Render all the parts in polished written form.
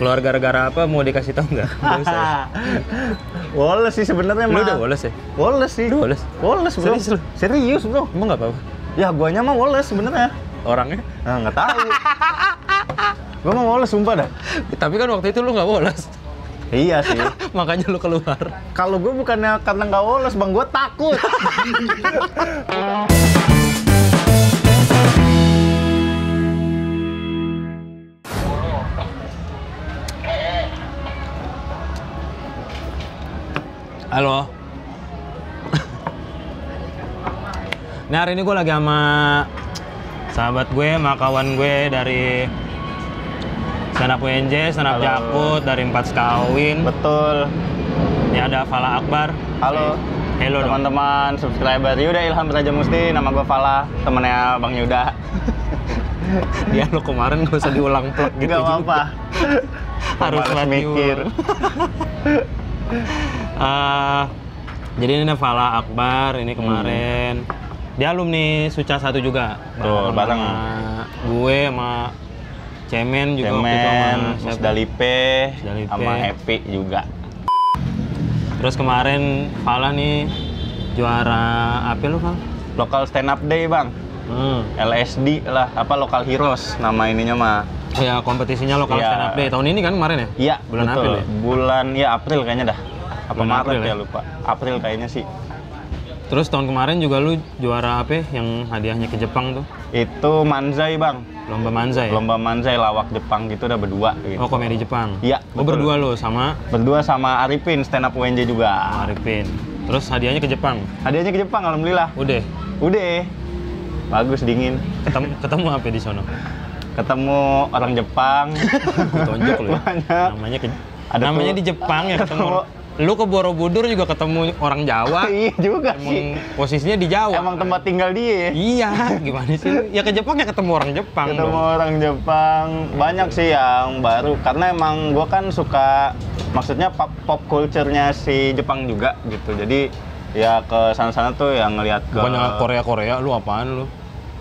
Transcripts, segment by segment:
Keluar gara-gara apa? Mau dikasih tahu nggak? Nggak usah ya? Woles sih sebenarnya Lu mah. udah woles ya? Woles sih. Lu woles? Woles bro. Serius lu? Serius bro. Emang nggak apa-apa? Ya guanya mah woles sebenarnya. Orangnya? Nah, nggak tahu. Gua mah woles sumpah dah. Tapi kan waktu itu lu nggak woles. Iya sih. Makanya lu keluar. Kalau gue bukannya karena nggak woles bang, gue takut. Halo. Nah hari ini gue lagi sama sahabat gue, sama kawan gue dari stand up UNJ, stand up Jakut, dari 4 Sekawin. Betul. Ini ada Fala Akbar. Halo. Halo teman-teman subscriber Yuda Ilham Raja Musti. Nama gue Fala, temennya Bang Yuda. Ya lo kemarin gak usah diulang plek gitu. Gak apa-apa. Harus mikir. Jadi ini ada Fala Akbar, ini kemarin dia alumni Suca 1 juga. Bareng gue sama Cemen juga waktu itu sama Musdalipe, Musdalipe, sama Happy juga. Terus kemarin Fala nih juara apa lu, Fal? Local Stand Up Day bang. LSD lah, apa Local Heroes nama ininya mah. Ya kompetisinya Local Ya. Stand Up Day tahun ini kan kemarin ya? Iya, bulan betul. April ya? Bulan ya April kayaknya dah. Apa Bulan Maret April ya ya? lupa. April kayaknya sih. Terus tahun kemarin juga lu juara apa yang hadiahnya ke Jepang tuh? Itu Manzai bang. Lomba Manzai. Lomba Manzai lawak Jepang gitu udah berdua gitu. Oh, komedi Jepang. Iya, Oh, betul. berdua lo sama Berdua sama Arifin stand up UNJ juga. Arifin. Terus hadiahnya ke Jepang. Hadiahnya ke Jepang alhamdulillah. Udah. Udah. Bagus dingin. Ketemu apa di sono? Ketemu orang Jepang. Gua tonjok lo. Ya. Banyak. Namanya di Jepang ya ketemu. Lu ke Borobudur juga ketemu orang Jawa. Iya juga sih. Emang posisinya di Jawa. Emang tempat tinggal dia. Iya, gimana sih lu? Ya ke Jepang ya ketemu orang Jepang. Ketemu dong. orang Jepang. Banyak sih yang baru. Karena emang gue kan suka, maksudnya pop culture-nya si Jepang juga gitu. Jadi ya ke sana-sana tuh yang ngeliat ke... Bukannya Korea, lu apaan lu?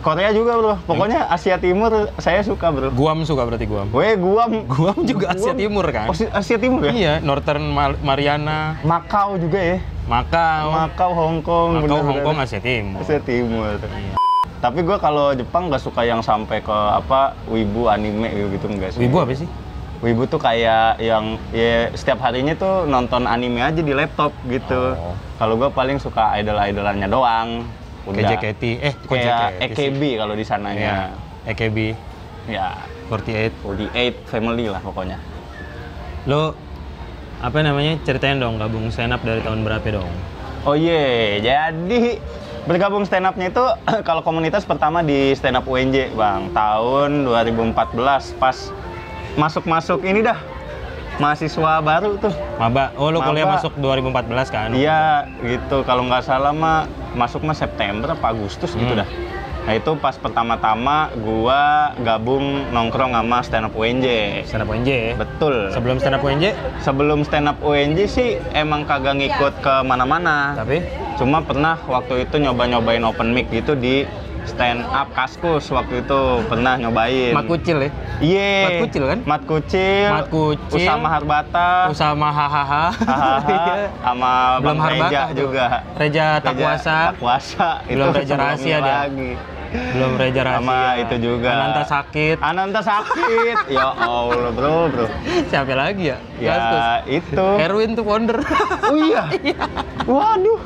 Korea juga bro. Pokoknya Asia Timur saya suka bro. Guam suka berarti Guam. Weh, Guam. Guam juga Asia Timur kan? Oh, Asia Timur ya? Iya, Northern Mariana, Makau juga ya? Makau, Hong Kong. Hong Kong Asia Timur. Asia Timur. Iya. Tapi gue kalau Jepang nggak suka yang sampai ke apa wibu anime gitu enggak sih. Wibu apa sih? Wibu tuh kayak yang ya setiap harinya tuh nonton anime aja di laptop gitu. Oh. Kalau gue paling suka idol-idolannya doang. Udah. Kayak JKT. Kok Kayak JKT AKB sih? kalau di sananya. Iya. AKB Ya, 48. 48 family lah pokoknya. Lo apa namanya? Ceritain dong gabung stand up dari tahun berapa dong? Oh iya, jadi bergabung stand up-nya itu kalau komunitas pertama di stand up UNJ, Bang. Tahun 2014 pas masuk-masuk ini dah. Mahasiswa baru tuh. Maba. Oh, lo kuliah Maba. masuk 2014 kan? Iya, gitu. Kalau nggak salah mah masuk mah September apa Agustus gitu dah. Nah, itu pas pertama-tama gua gabung nongkrong sama stand up UNJ. Stand up UNJ ya? Betul. Sebelum stand up UNJ? Sebelum stand up UNJ sih emang kagak ngikut ke mana-mana. Tapi? Cuma pernah waktu itu nyoba-nyobain open mic gitu di stand up Kaskus waktu itu pernah nyobain. Mat Kucil ya? Iya. Mat Kucil kan? Mat Kucil. Mat Kucil. Usama Harbata. Usama hahaha. Hahaha. Sama Belum Bang Reja Harbata tuh. juga. Reja Takwasa. Takwasa. Belum Itu Reja Rahasia sebelumnya dia. lagi. Belum Reja Rahasia. Sama itu juga. Ananta Sakit. Ananta Sakit. Ya Allah bro. Siapa lagi ya? Ya Kaskus. itu. Erwin tuh founder. Oh iya. Waduh.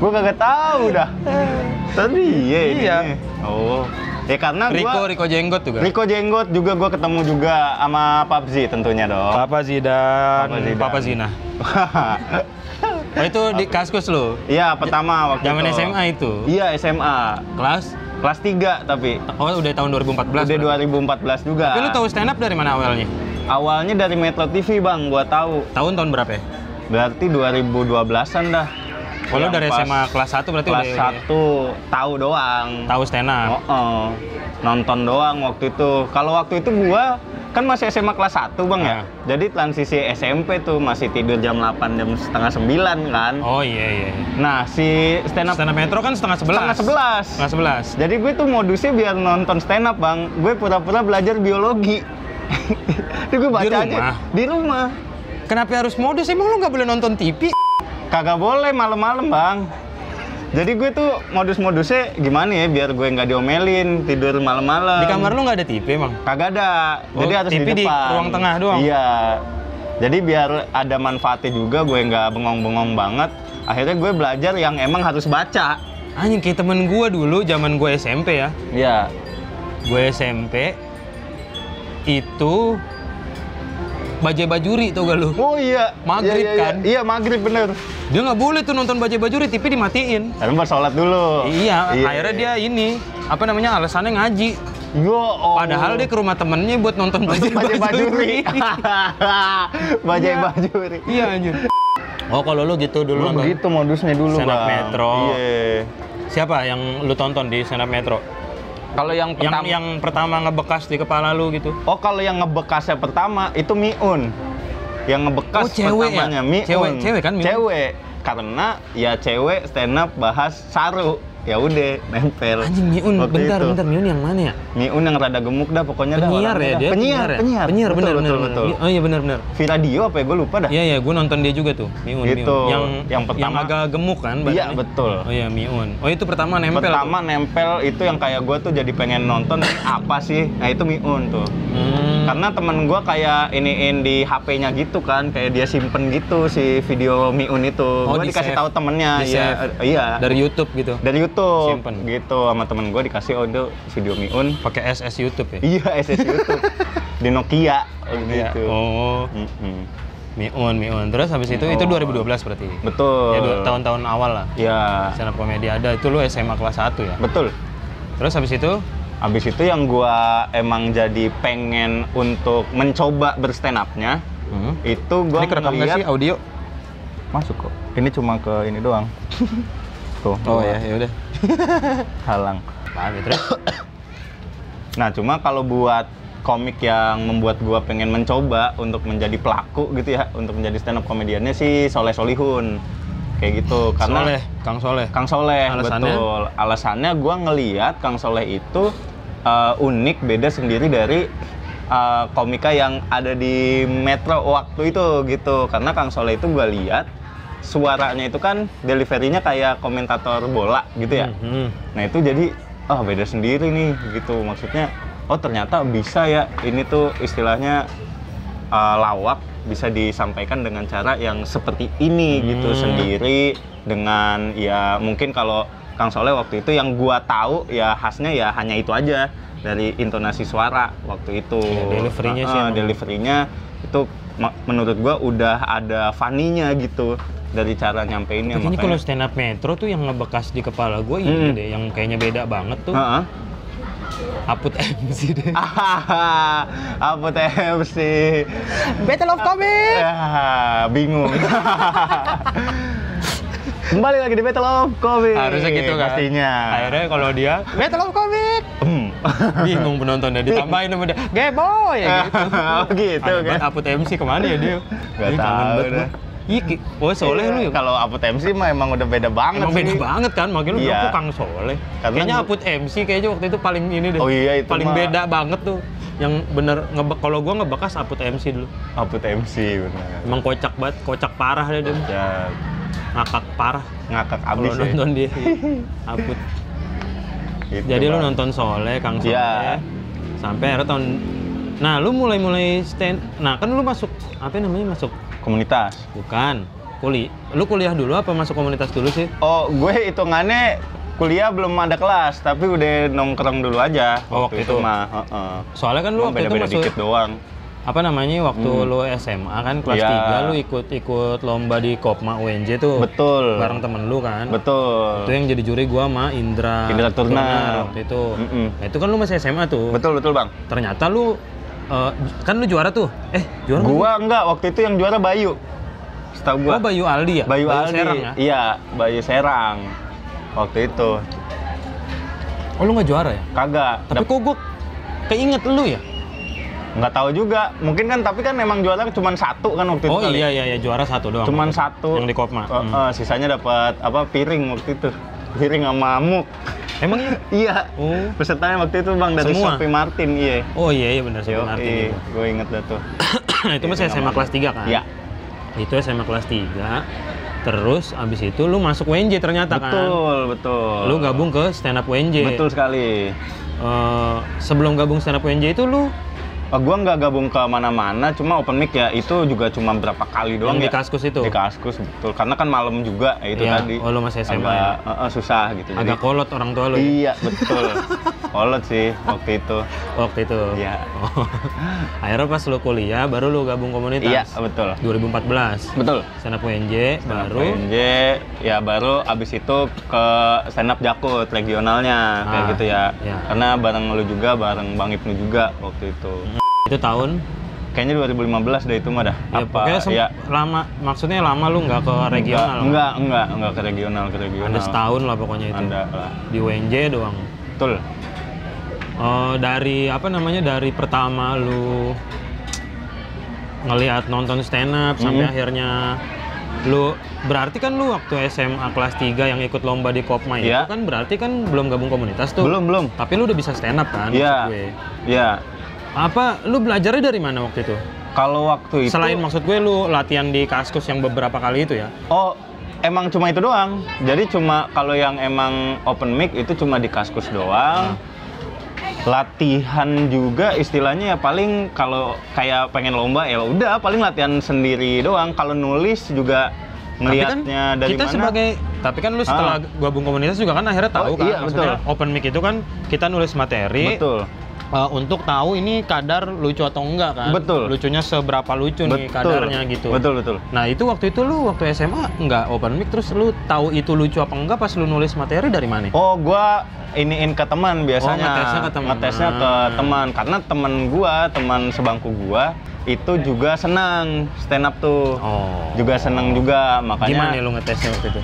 Gua kagak tahu dah. Tadi Iya. Oh. Ya karena Riko Jenggot juga. Riko Jenggot juga gua ketemu juga sama PUBG tentunya dong. Papa Zidan. Papa Zidan. Papa Zina. Oh itu di Kaskus lo? Iya, pertama waktu Zaman itu. SMA itu? Iya, SMA. Kelas? Kelas 3 tapi. Oh udah tahun 2014? Udah berarti. 2014 juga. Tapi lu tahu stand up dari mana awalnya? Awalnya dari Metro TV, Bang, gua tahu. Tahun berapa ya? Berarti 2012-an dah. Oh lu Yang dari pas SMA kelas 1 berarti kelas udah 1 tahu doang. tahu stand up? Oh, nonton doang waktu itu. Kalau waktu itu gua kan masih SMA kelas 1 Bang ya. Jadi transisi SMP tuh masih tidur jam 8, jam setengah 9 kan. Oh iya. Nah si stand up Metro kan setengah 11. Setengah 11. Setengah 11. Jadi gue tuh modusnya biar nonton stand up Bang. Gue pura-pura belajar biologi. Itu gue baca Di aja rumah? di rumah. Kenapa harus modus? Emang lu nggak boleh nonton TV? Kagak boleh malam-malam, Bang. Jadi gue tuh modus-modusnya gimana ya biar gue nggak diomelin tidur malam-malam. Di kamar lu nggak ada TV emang? Kagak ada. Oh, Jadi harus TV di di depan. ruang tengah doang? Iya. Jadi biar ada manfaatnya juga, gue nggak bengong-bengong banget. Akhirnya gue belajar yang emang harus baca. Anjing kayak temen gue dulu, zaman gue SMP ya. Iya. Gue SMP itu Bajai Bajuri tau gak lu? Oh iya. Maghrib Iya, iya, kan? Iya, maghrib bener. Dia nggak boleh tuh nonton Bajai Bajuri, TV dimatiin. Karena bersolat dulu. Iya, akhirnya dia ini apa namanya alasannya ngaji. Yo, Padahal dia ke rumah temennya buat nonton Bajai Bajai Bajuri. Bajai Iya. Bajuri. Iya anjir. Oh kalau lu gitu dulu Lu nonton. begitu modusnya dulu, Stand up Bang. Metro. Iya. Siapa yang lu tonton di stand up Metro? Kalau yang pertama, Yang pertama ngebekas di kepala lu gitu. oh kalau yang ngebekasnya pertama itu Miun. Yang ngebekas Oh, cewek ya? pertamanya Miun. Cewek kan Miun? Cewek. Karena ya cewek stand up bahas saru. Ya udah nempel. Anjing Miun, Waktu bentar, itu. Miun yang mana ya? Miun yang rada gemuk dah pokoknya Penyiar dah. ya dia? Penyiar, ya? penyiar. Penyiar, Betul, bener, betul, bener, betul. bener. Oh iya bener. Viradio apa ya? Gue lupa dah. Iya, iya, gue nonton dia juga tuh, Miun. Gitu. Miun. Yang pertama- yang agak gemuk kan Iya, badannya? betul. Oh iya, Miun. Oh itu pertama nempel. Pertama nempel itu yang kayak gue tuh jadi pengen nonton ini apa sih? Nah itu Miun tuh. Karena temen gue kayak iniin di HP-nya gitu kan, kayak dia simpen gitu si video Miun itu. Oh, Gue dikasih di-save. tahu temennya, Di-save. iya. Dari YouTube gitu. Dari YouTube. Simpen. Gitu sama temen gue dikasih oh itu video Miun. Pakai SS YouTube ya? Iya, SS YouTube. Di Nokia gitu. Oh, Mm-mm. Miun. Terus habis itu Oh. 2012 berarti. Betul. Ya tahun-tahun awal lah. Iya. Stand up komedi ada. Itu lu SMA kelas 1 ya? Betul. Terus habis itu Abis itu yang gua emang jadi pengen untuk mencoba berstand up-nya, itu gua ini kerekam nggak sih audio? masuk kok. Ini cuma ke ini doang. Tuh. Oh gua ya, ya udah. halang. Paham ya, terus? Nah, cuma kalau buat komik yang membuat gua pengen mencoba untuk menjadi pelaku gitu ya, untuk menjadi stand up komediannya sih Soleh Solihun. Kayak gitu karena Soleh, Kang Soleh. Kang Soleh, Alasannya? betul. Alasannya gua ngeliat Kang Soleh itu unik, beda sendiri dari komika yang ada di Metro waktu itu gitu. Karena Kang Soleh itu gua lihat suaranya itu kan deliverynya kayak komentator bola gitu ya. Nah itu jadi beda sendiri nih gitu. Maksudnya ternyata bisa ya ini tuh istilahnya lawak bisa disampaikan dengan cara yang seperti ini gitu sendiri dengan ya mungkin kalau Kang Soleh waktu itu yang gua tahu ya khasnya ya hanya itu aja dari intonasi suara waktu itu. Ya, delivery-nya sih emang. Delivery-nya itu menurut gua udah ada funny-nya gitu dari cara nyampeinnya. Kayaknya kalau stand up Metro tuh yang ngebekas di kepala gue ini deh, yang kayaknya beda banget tuh. Aput MC deh. Aput MC. Battle of Comic. Bingung. Kembali lagi di Battle of Comic. Harusnya gitu kan. Pastinya. Akhirnya kalau dia Battle of Comic. Bingung penontonnya, ditambahin sama dia. Geboy ya gitu. Oh gitu Aneh kan. banget, Aput MC kemana ya dia? Nggak Ih, kangen tahu banget dah. gua. Ih, Soleh lu ya? Kalau Aput MC mah emang udah beda banget Emang beda sih. banget kan, makanya lu Iya. bilang kok Kang Soleh. Karena Kayaknya gua- Aput MC kayaknya waktu itu paling ini deh. Oh iya, itu paling mah. beda banget tuh. Yang bener kalau gua ngebekas Aput MC dulu. Aput MC benar. Emang kocak banget, kocak parah deh dia. Ya, Ngakak parah ngakak kalau abis ya. nonton dia. Aput. Gitu, Jadi lu Bang. nonton Soleh, Kang Soleh. Iya. Sampai akhirnya tahun Nah, lu mulai stand. Nah, kan lu masuk apa namanya? Masuk Komunitas. bukan. Lu kuliah dulu apa masuk komunitas dulu sih? Oh, gue hitungannya kuliah belum ada kelas, tapi udah nongkrong dulu aja. Oh, waktu itu. mah, Soalnya kan lu Cuma waktu itu beda-beda masuk dikit doang. apa namanya waktu lu SMA kan kelas Iya. 3 lu ikut lomba di Kopma UNJ tuh. Betul. Bareng temen lu kan. Betul. Itu yang jadi juri gua sama Indra Turnar. waktu itu. Mm-mm. Nah, itu kan lu masih SMA tuh. Betul, Bang. Ternyata lu kan lu juara tuh. Juara nggak? Gua enggak, waktu itu yang juara Bayu. Setahu gua. Oh, Bayu Aldi ya? Bayu Aldi. Serang ya? Iya, Bayu Serang. Waktu itu. Oh, lu nggak juara ya? Kagak. Tapi kok gua keinget lu ya? Nggak tahu juga. Mungkin kan, tapi kan memang juara cuma satu kan waktu itu. Oh kali. iya, juara satu doang. Cuman satu. Yang di Kopma. Sisanya dapat piring waktu itu. Piring sama muk. Emang iya? Iya. Oh. Pesertanya waktu itu Bang dari Semua? Shopee Martin, iya. Oh iya benar sih benar itu. Gue inget dah tuh. Nah, itu masih SMA kelas 3 kan? Iya. Itu SMA kelas 3. Terus abis itu lu masuk UNJ ternyata kan? Betul. Lu gabung ke stand up UNJ. Betul sekali. Sebelum gabung stand up UNJ itu lu Gua nggak gabung ke mana-mana, cuma open mic ya itu juga cuma berapa kali doang yang ya. di Kaskus itu? Di Kaskus, betul. Karena kan malam juga ya itu Iya. tadi. Oh, lu masih SMA agak, susah gitu. agak kolot orang tua lu ya? Iya, betul. Kolot sih waktu itu. Waktu itu? Iya. Oh. Akhirnya pas lu kuliah, baru lu gabung komunitas? Iya, betul. 2014? Betul. Stand up UNJ, baru? UNJ, ya baru abis itu ke stand up Jakut regionalnya kayak gitu ya. Iya. Karena bareng lu juga, bareng Bang Ibnu juga waktu itu. Itu tahun? Kayaknya 2015 deh itu mah dah. Ya, pokoknya lama, maksudnya lama lu nggak ke regional? Enggak ke regional. Ada setahun lah pokoknya itu? Ada lah. Di UNJ doang? Betul. Dari dari pertama lu ngelihat nonton stand up sampai akhirnya lu, berarti kan lu waktu SMA kelas 3 yang ikut lomba di Kopma itu kan berarti kan belum gabung komunitas tuh? Belum. Tapi lu udah bisa stand up kan? Iya. Iya. Apa lu belajarnya dari mana waktu itu? Kalau waktu itu selain maksud gue lu latihan di Kaskus yang beberapa kali itu ya? Oh, emang cuma itu doang. Jadi cuma kalau yang emang open mic itu cuma di Kaskus doang. Latihan juga istilahnya ya paling kalau kayak pengen lomba ya udah paling latihan sendiri doang. Kalau nulis juga ngelihatnya dari kita mana. Tapi kan lu setelah gabung komunitas juga kan akhirnya tahu kan, iya, maksudnya betul. open mic itu kan kita nulis materi. Betul. Untuk tahu ini kadar lucu atau enggak kan? Betul. Lucunya seberapa lucu nih kadarnya gitu. Betul. Nah itu waktu SMA enggak open mic, terus lu tahu itu lucu apa enggak pas lu nulis materi dari mana? Oh, gua iniin ke teman biasanya. Ngetesnya ke teman. Ngetesnya ke teman karena teman sebangku gua itu juga senang stand up tuh. Oh. Juga senang juga, makanya. Gimana lu ngetesnya waktu itu?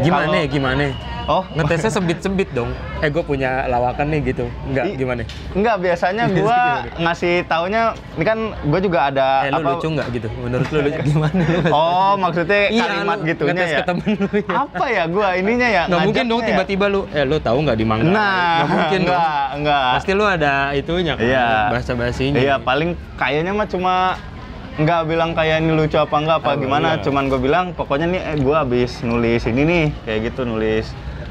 Gimana? Oh, ngetesnya sembit dong. Gue punya lawakan nih gitu. Gimana? Enggak, biasanya gua ngasih taunya, ini kan gua juga ada lu lucu nggak gitu? Menurut lu gimana? Oh, maksudnya kalimat lu gitunya ngetes ya? ke temen lu ya? Apa ya gua ininya ya? Nggak mungkin dong tiba-tiba lu, lu tahu nggak di Manggarai? Nah, nggak mungkin dong. Enggak. Pasti lu ada itunya kan? Iya. Bahasa-bahasinya. Iya, paling kayaknya mah cuma nggak bilang kayak ini lucu apa enggak apa gimana, cuman gue bilang pokoknya nih gue habis nulis ini nih kayak gitu, nulis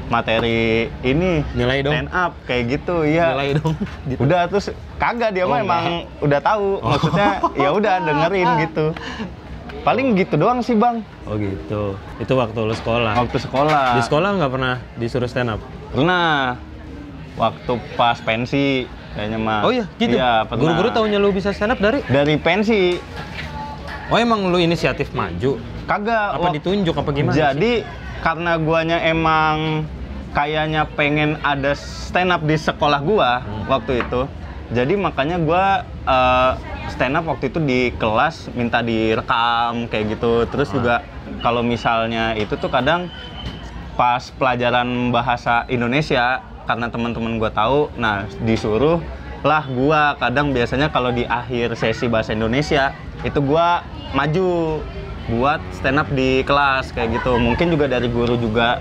materi ini nilai dong stand up kayak gitu ya. Nilai dong gitu. Udah, terus kagak dia mah emang udah tahu, maksudnya ya udah dengerin gitu. Paling gitu doang sih Bang. Oh gitu. Itu waktu lu sekolah. Waktu sekolah. Di sekolah nggak pernah disuruh stand up? Pernah. Waktu pas pensi kayaknya mah. Oh iya gitu. Iya, pernah. Guru-guru taunya lu bisa stand up dari pensi. Oh emang lu inisiatif maju? Kagak. Apa ditunjuk apa gimana? Jadi karena guanya emang kayaknya pengen ada stand up di sekolah gua waktu itu. Jadi makanya gua stand up waktu itu di kelas minta direkam kayak gitu. Terus juga kalau misalnya itu tuh kadang pas pelajaran bahasa Indonesia karena teman-teman gua tahu, nah disuruh lah gua kadang biasanya kalau di akhir sesi bahasa Indonesia itu gua maju buat stand up di kelas kayak gitu. Mungkin juga dari guru juga,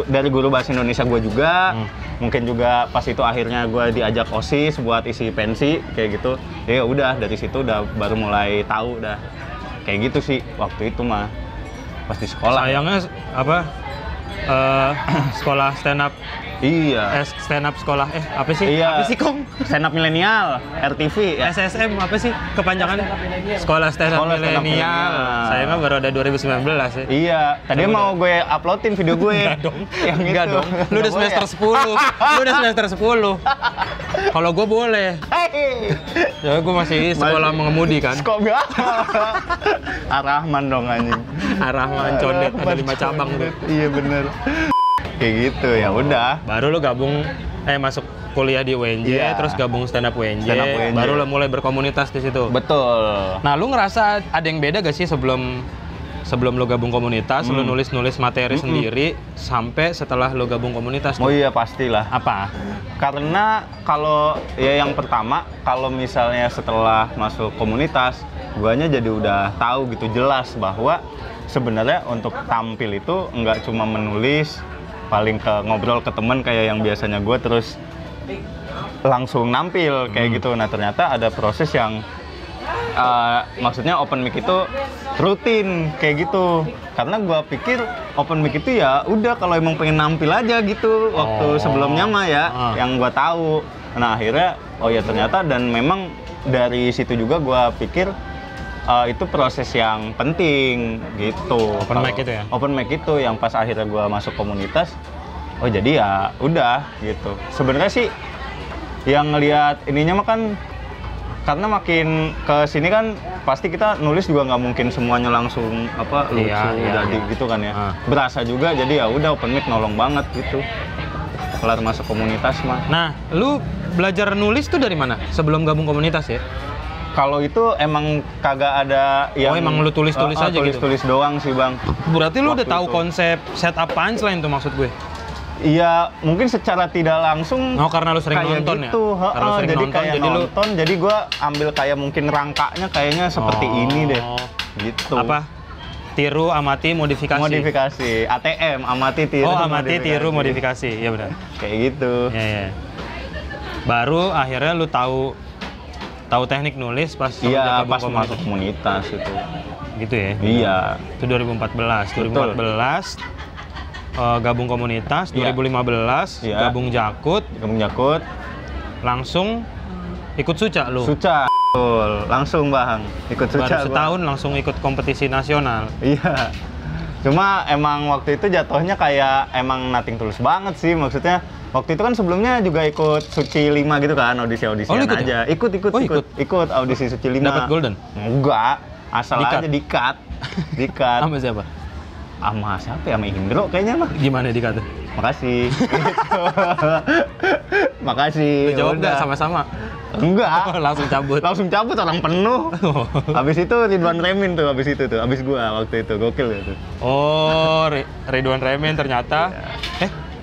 dari guru bahasa Indonesia gue juga. Mungkin juga pas itu akhirnya gue diajak OSIS buat isi pensi kayak gitu. Ya udah dari situ udah baru mulai tahu dah. Kayak gitu sih waktu itu mah pas di sekolah. Sayangnya apa? Sekolah stand up. Iya. Stand up sekolah apa sih? Iya. Apa sih Kong? Stand up milenial, RTV ya. SSM apa sih kepanjangan? Sekolah stand up milenial. Sayangnya baru ada 2019 ya. Iya. Tadi mau gue uploadin video gue. Enggak dong. Yang enggak itu. dong. Lu udah semester 10. Lu udah semester 10. Kalau gue boleh. Ya gue masih sekolah mengemudi kan. Sekolah. Arahman dong anjing. Arahman condet ada 5 cabang tuh. Iya bener. Kayak gitu ya udah. Baru lo gabung masuk kuliah di UNJ, terus gabung stand up UNJ, baru lo mulai berkomunitas di situ. Betul. Nah, lu ngerasa ada yang beda gak sih sebelum lo gabung komunitas, lo nulis materi sendiri sampai setelah lo gabung komunitas? Oh iya pastilah. Apa? Karena kalau ya yang pertama, kalau misalnya setelah masuk komunitas, guanya jadi udah tahu gitu jelas bahwa sebenarnya untuk tampil itu nggak cuma menulis, paling ke ngobrol ke temen kayak yang biasanya gue, terus langsung nampil kayak gitu. Nah ternyata ada proses yang maksudnya open mic itu rutin kayak gitu, karena gue pikir open mic itu ya udah kalau emang pengen nampil aja gitu waktu sebelumnya mah ya yang gue tahu. Nah akhirnya oh ya ternyata, dan memang dari situ juga gue pikir itu proses yang penting gitu. Open mic itu ya? Open mic itu yang pas akhirnya gue masuk komunitas, oh jadi ya udah gitu. Sebenarnya sih yang ngelihat ininya mah kan, karena makin ke sini kan pasti kita nulis juga nggak mungkin semuanya langsung apa lucu jadi gitu kan ya. Berasa juga, jadi ya udah open mic nolong banget gitu. Kelar masuk komunitas mah. Nah, lu belajar nulis tuh dari mana? Sebelum gabung komunitas ya? Kalau itu emang kagak ada yang... Oh, emang lu tulis-tulis aja gitu? Tulis-tulis doang sih, Bang. Berarti lu udah Waktu tahu itu. konsep setup punchline tuh maksud gue? Iya, mungkin secara tidak langsung Oh, karena lu sering kayak nonton gitu. ya? Karena lu sering jadi nonton, kayak jadi lu... nonton, jadi gua ambil kayak mungkin rangkanya kayaknya seperti ini deh. Gitu. Apa? Tiru, amati, modifikasi? Modifikasi. ATM, amati, tiru, Oh, amati, tiru, modifikasi. Iya benar. Kayak gitu. Iya. Baru akhirnya lu tahu teknik nulis pas lu Iya, gabung pas masuk komunitas itu. Gitu ya? Iya. Itu 2014. Betul. 2014 gabung komunitas, Iya. 2015 Iya. gabung Jakut, Gabung Jakut, langsung ikut Suca lu. Suca. Betul. Langsung, Bang. Ikut Suca. Baru Bang. setahun langsung ikut kompetisi nasional. Iya. Cuma emang waktu itu jatuhnya kayak emang nothing tulus banget sih. Maksudnya waktu itu kan sebelumnya juga ikut Suci 5 gitu kan, audisi-audisian Oh, lu ikut aja. ya? Ikut audisi Suci 5. Dapat golden? Enggak, asal Di-cut? aja di-cut. Di-cut. Sama siapa? Sama siapa ya? Sama Indro kayaknya mah. Gimana dikata? Makasih. Gitu. Makasih. Lu jawab Udah. nggak sama-sama? Enggak. Langsung cabut. Langsung cabut, orang penuh. Habis itu Ridwan Remin tuh, habis itu tuh. Habis gua waktu itu, gokil ya tuh. Oh, Ridwan Remin ternyata.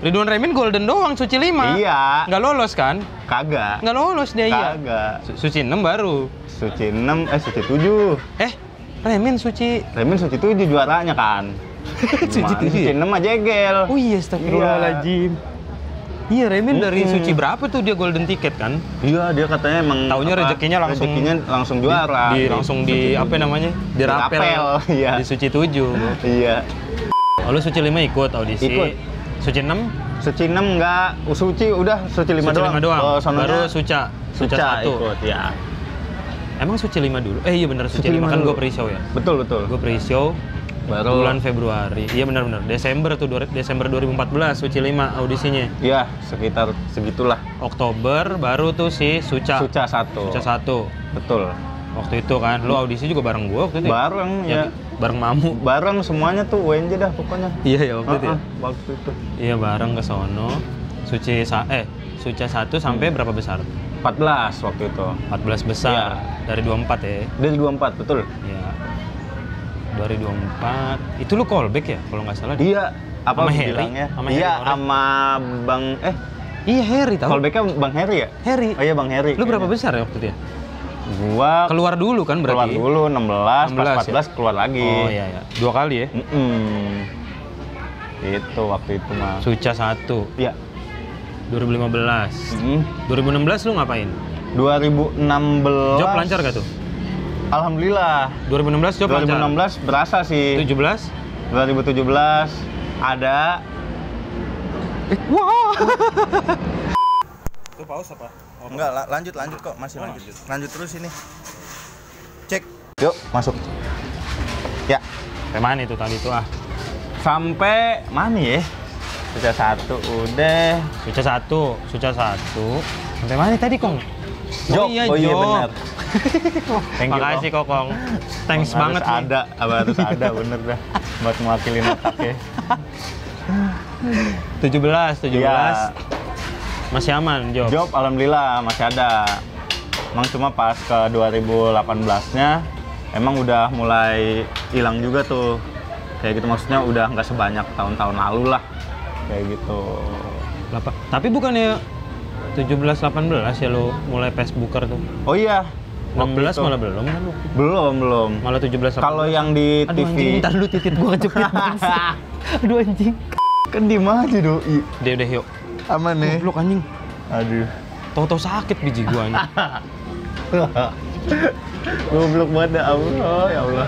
Ridwan Remin golden doang, Suci 5. Iya. Nggak lolos kan? Kagak. Nggak lolos dia, iya. Kagak. Suci 6 baru. Suci 6, Suci 7. Remin Suci. Remin Suci 7 juaranya kan. Suci Gimana? 7 Suci ya? 6 mah jegel. Oh iya, astagfirullahaladzim. Iya, Remin dari Suci berapa tuh dia golden ticket kan? Iya, dia katanya emang Taunya rezekinya langsung juara. Langsung di apa namanya? Dirapel. Iya. Di Suci 7. Iya. Oh, lu Suci 5 ikut audisi. Ikut. Suci 6? Suci 6 enggak, Suci udah Suci 5 Suci doang. 5 doang. Oh, sononya Baru Suca 1. ikut, ya. Emang Suci 5 dulu? Iya bener, Suci 5 kan dulu. gue pre-show ya? Betul. Gue pre-show Baru bulan Februari. Iya benar-benar. Desember tuh, Desember 2014 Suci 5 audisinya. Iya, sekitar segitulah. Oktober baru tuh si Suca. Suca 1. Suca 1. Betul. Waktu itu kan, lu audisi juga bareng gue waktu itu ya? Bareng ya. Bareng Mamu. Bareng semuanya tuh UNJ dah pokoknya. Iya ya waktu itu ya? Waktu itu. Iya bareng ke sono. Suca 1 sampai berapa besar? 14 waktu itu. 14 besar. Iya. Dari 24 ya? Dari 24, betul. Iya. Dari 24. Itu lu callback ya kalau nggak salah? Iya. Apa Sama Harry? bilangnya? Sama Iya, Harry orang? sama Bang Iya Harry tau. callback-nya Bang Harry ya? Harry. Oh iya, Bang Harry. Lu berapa kayaknya. besar ya waktu itu ya? Gua Keluar dulu kan keluar berarti? dulu 16, 16 pas ya? 14 keluar lagi. Oh iya ya. 2 kali ya? Itu waktu itu mah. Suca 1. Iya. 2015. 2016 lu ngapain? 2016. Job lancar gak tuh? Alhamdulillah. 2016 job lancar? 2016 berasa sih. 17? 2017 ada. Wah. Itu pause apa? Enggak, lanjut kok, masih lanjut. Lanjut terus ini. Cek. Yuk, masuk. Ya, Kayak mana itu tadi tuh ah? sampai mana ya? Sudah 1 udah. Suca 1. Sampai mana tadi Kong? Job. Oh iya benar. Thank you, Makasih Kokong. Thanks Harus banget nih. harus ada bener dah buat mewakilin otak ya. 17. Iya. Masih aman job? Job alhamdulillah masih ada. Emang cuma pas ke 2018-nya emang udah mulai hilang juga tuh. Kayak gitu, maksudnya udah nggak sebanyak tahun-tahun lalu lah. Kayak gitu. Tapi bukannya 17-18 ya lo mulai Facebooker tuh? Oh iya. 16 waktu itu. malah belum kan lu? Belum. Malah 17-18. Kalau yang di Aduh TV. anjing, ntar lu titit gua kejepit bangsa. Aduh anjing. Kan diem aja doi. Deh yuk. Aman nih. Goblok anjing. Aduh. Tau-tau sakit biji gua anjing. Goblok banget ya Allah, ya Allah.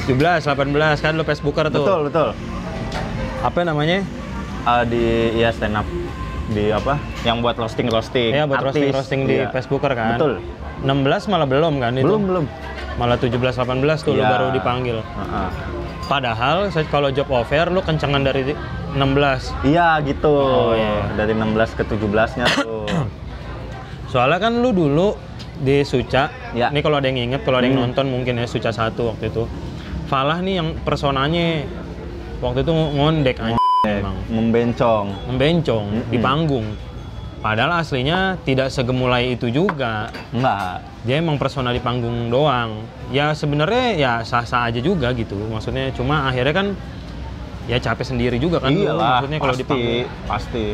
17, 18 kan lu Facebooker tuh. Betul. Apa namanya? Di stand up di apa? Yang buat roasting. Iya, buat artis. roasting di Iya. Facebooker kan. Betul. 16 malah belum kan itu? Belum. Malah 17, 18 tuh lu Iya. baru dipanggil. Padahal kalau job offer lu kencengan dari 16. Iya gitu. Oh, iya. Dari 16 ke 17-nya tuh. Soalnya kan lu dulu di Suca, Ya. ini kalau ada yang inget, kalau ada yang nonton mungkin ya Suca 1 waktu itu. Falah nih yang personanya waktu itu ngondek anjing emang. Membencong di panggung. Padahal aslinya tidak segemulai itu juga. Enggak. Dia emang persona di panggung doang. Ya sebenarnya ya sah-sah aja juga gitu. Maksudnya cuma akhirnya kan ya capek sendiri juga kan. Iyalah, Maksudnya kalau di panggung. pasti.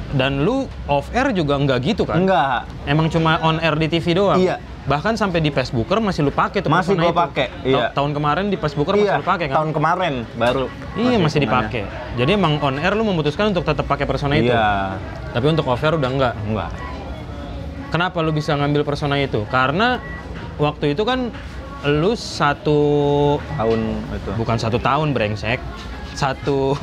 Dan lu off air juga enggak gitu kan? Enggak. Emang cuma on air di TV doang. Iya. Bahkan sampai di Facebooker masih lu pakai tuh Masih persona gua itu. pakai, iya. Tahun kemarin di Facebooker masih lu pakai kan? Tahun kemarin baru. Iya masih hitungannya. dipakai. Jadi emang on air lu memutuskan untuk tetap pakai persona itu. Iya. Tapi untuk off air udah enggak. Enggak. Kenapa lu bisa ngambil persona itu? Karena waktu itu kan lu Tahun itu. bukan 1 tahun brengsek. Satu